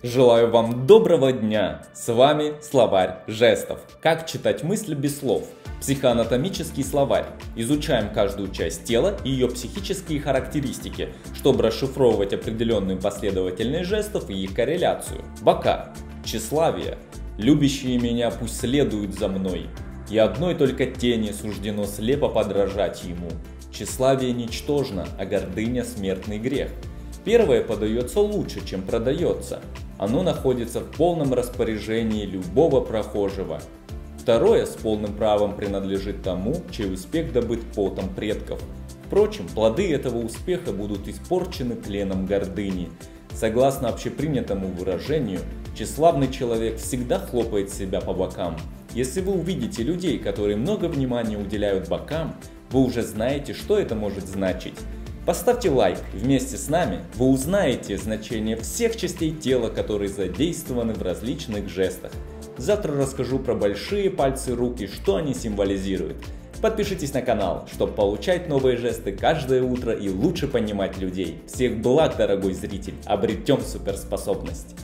Желаю вам доброго дня! С вами словарь жестов. Как читать мысли без слов? Психоанатомический словарь. Изучаем каждую часть тела и ее психические характеристики, чтобы расшифровывать определенную последовательность жестов и их корреляцию. Бока. Тщеславие. Любящие меня пусть следуют за мной. И одной только тени суждено слепо подражать ему. Тщеславие ничтожно, а гордыня смертный грех. Первое подается лучше, чем продается. Оно находится в полном распоряжении любого прохожего. Второе с полным правом принадлежит тому, чей успех добыт потом предков. Впрочем, плоды этого успеха будут испорчены тленом гордыни. Согласно общепринятому выражению, тщеславный человек всегда хлопает себя по бокам. Если вы увидите людей, которые много внимания уделяют бокам, вы уже знаете, что это может значить. Поставьте лайк, вместе с нами вы узнаете значение всех частей тела, которые задействованы в различных жестах. Завтра расскажу про большие пальцы рук и что они символизируют. Подпишитесь на канал, чтобы получать новые жесты каждое утро и лучше понимать людей. Всех благ, дорогой зритель, обретем суперспособность!